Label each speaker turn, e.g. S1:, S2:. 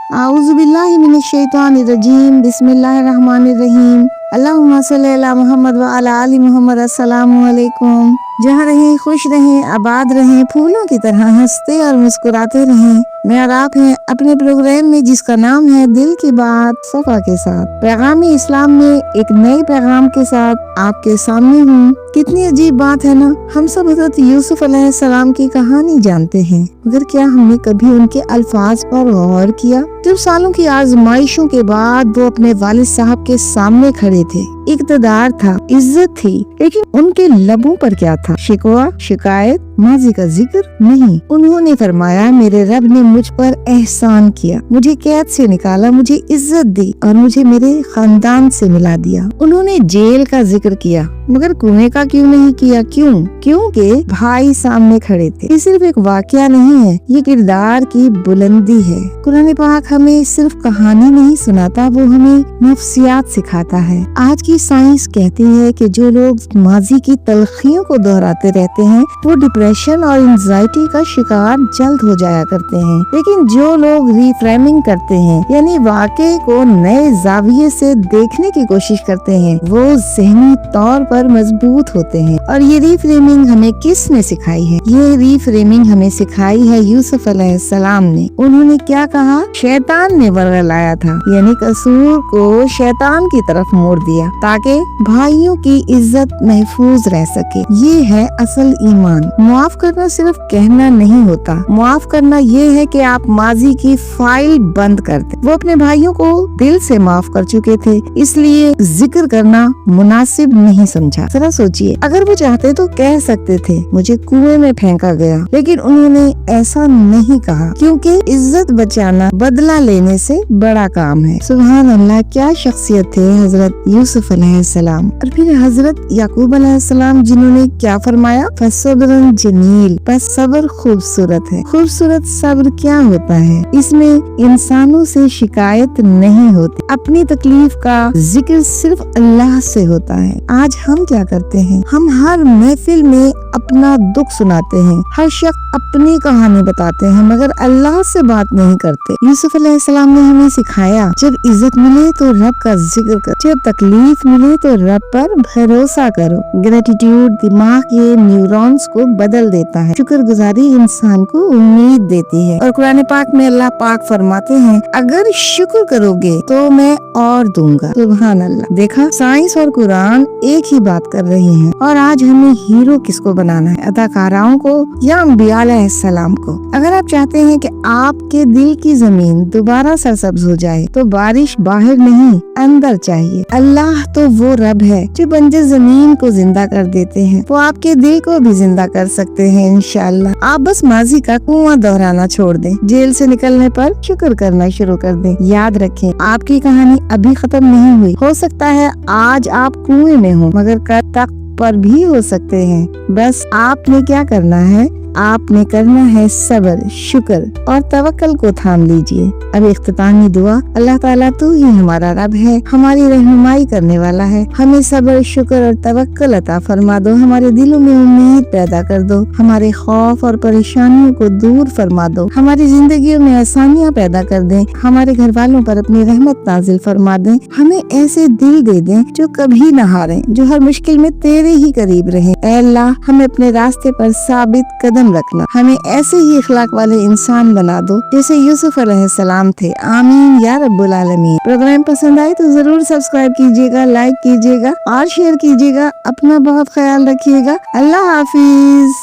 S1: आऊज़ु बिल्लाहि मिनश शैतानिर रजीम बिस्मिल्लाहिर रहमानिर रहीम अल्लाहुम्मा सल्ली अला मुहम्मद व अला आलि मुहम्मद। अस्सलामु अलैकुम। जहाँ रहें खुश रहें, आबाद रहें, फूलों की तरह हंसते और मुस्कुराते रहें। मैं और आप हैं अपने प्रोग्राम में जिसका नाम है दिल की बात सफा के साथ। पैगाम इस्लाम में एक नए पैगाम के साथ आपके सामने हूँ। कितनी अजीब बात है ना, हम सब हज़रत यूसुफ अलैहिस्सलाम की कहानी जानते हैं, मगर क्या हमने कभी उनके अल्फाज पर गौर किया? जब सालों की आजमाइशों के बाद वो अपने वालिद साहब के सामने खड़े थे, इक़्तिदार था, इज्जत थी, लेकिन उनके लबों पर क्या था? शिकवा, शिकायत, माजी का जिक्र नहीं। उन्होंने फरमाया, मेरे रब ने मुझ पर एहसान किया, मुझे कैद से निकाला, मुझे इज्जत दी और मुझे मेरे खानदान से मिला दिया। उन्होंने जेल का जिक्र किया, मगर कुएं का क्यों नहीं किया? क्यों? क्योंकि भाई सामने खड़े थे। ये सिर्फ एक वाकया नहीं है, ये किरदार की बुलंदी है। कुरान पाक हमें सिर्फ कहानी नहीं सुनाता, वो हमें नफ्सियात सिखाता है। आज की साइंस कहती है कि जो लोग माजी की तलखियों को दोहराते रहते हैं वो डिप्रेशन और एंजाइटी का शिकार जल्द हो जाया करते हैं, लेकिन जो लोग रिफ्रेमिंग करते हैं, यानी वाकये को नए जाविये से देखने की कोशिश करते हैं, वो ज़हनी तौर पर मजबूत होते हैं। और ये रीफ्रेमिंग हमें किसने सिखाई है? ये रीफ्रेमिंग हमें सिखाई है यूसुफ अलैहिस्सलाम ने। उन्होंने क्या कहा? शैतान ने वर्गलाया था, यानी कसूर को शैतान की तरफ मोड़ दिया ताकि भाइयों की इज्जत महफूज रह सके। ये है असल ईमान। माफ करना सिर्फ कहना नहीं होता, माफ करना ये है कि आप माजी की फाइल बंद कर दें। वो अपने भाइयों को दिल से माफ कर चुके थे, इसलिए जिक्र करना मुनासिब नहीं समझा। जरा सोचिए, अगर वो चाहते तो कह सकते थे मुझे कुएं में फेंका गया, लेकिन उन्होंने ऐसा नहीं कहा, क्योंकि इज्जत बचाना बदला लेने से बड़ा काम है। सुभान अल्लाह, क्या शख्सियत थे हजरत यूसुफ अलैहिस्सलाम। और फिर हजरत याकूब अलैहिस्सलाम, जिन्होंने क्या फरमाया? फसब्रुन जमील, बस सब्र खूबसूरत है। खूबसूरत सब्र क्या होता है? इसमें इंसानों से शिकायत नहीं होती, अपनी तकलीफ का जिक्र सिर्फ अल्लाह से होता है। आज हम क्या करते हैं? हम हर महफिल में अपना दुख सुनाते हैं, हर शख्स अपनी कहानी बताते हैं, मगर अल्लाह से बात नहीं करते। यूसुफ अलैहिस्सलाम ने हमें सिखाया, जब इज्जत मिले तो रब का जिक्र करो, जब तकलीफ मिले तो रब पर भरोसा करो। ग्रेटिट्यूड दिमाग के न्यूरॉन्स को बदल देता है, शुक्रगुजारी इंसान को उम्मीद देती है। और कुरान पाक में अल्लाह पाक फरमाते हैं, अगर शुक्र करोगे तो मैं और दूंगा। सुभान अल्लाह। देखा, साइंस और कुरान एक ही बात कर रहे हैं। और आज हमें हीरो किसको बनाना है? अदाकाराओं को या अंबिया अलैहिस्सलाम को? अगर आप चाहते हैं कि आपके दिल की जमीन दोबारा सरसब्ज हो जाए तो बारिश बाहर नहीं अंदर चाहिए। अल्लाह तो वो रब है जो बंजर जमीन को जिंदा कर देते हैं, वो आपके दिल को भी जिंदा कर सकते हैं इंशाअल्लाह। आप बस माजी का कुआं दोहराना छोड़ दें, जेल से निकलने पर शुक्र करना शुरू कर दें। याद रखें, आपकी कहानी अभी खत्म नहीं हुई। हो सकता है आज आप कुएं में हो, मगर कल तक पर भी हो सकते हैं। बस आपने क्या करना है? आपने करना है सब्र, शुक्र और तवक्कल को थाम लीजिए। अब इख्तितामी दुआ। अल्लाह ताला तू ही हमारा रब है, हमारी रहनुमाई करने वाला है। हमें सब्र, शुक्र और तवक्कल अता फरमा दो। हमारे दिलों में उम्मीद पैदा कर दो, हमारे खौफ और परेशानियों को दूर फरमा दो, हमारी जिंदगियों में आसानियाँ पैदा कर दें, हमारे घर वालों पर अपनी रहमत नाजिल फरमा दें। हमें ऐसे दिल दे दें जो कभी न हारें, जो हर मुश्किल में तेरे ही करीब रहे। ऐ अल्लाह, हमें अपने रास्ते पर साबित कदम रखना, हमें ऐसे ही इखलाक वाले इंसान बना दो जैसे यूसुफ अलैहिस्सलाम थे। आमीन या रब्बुल आलमीन। प्रोग्राम पसंद आए तो जरूर सब्सक्राइब कीजिएगा, लाइक कीजिएगा और शेयर कीजिएगा। अपना बहुत ख्याल रखिएगा। अल्लाह हाफिज।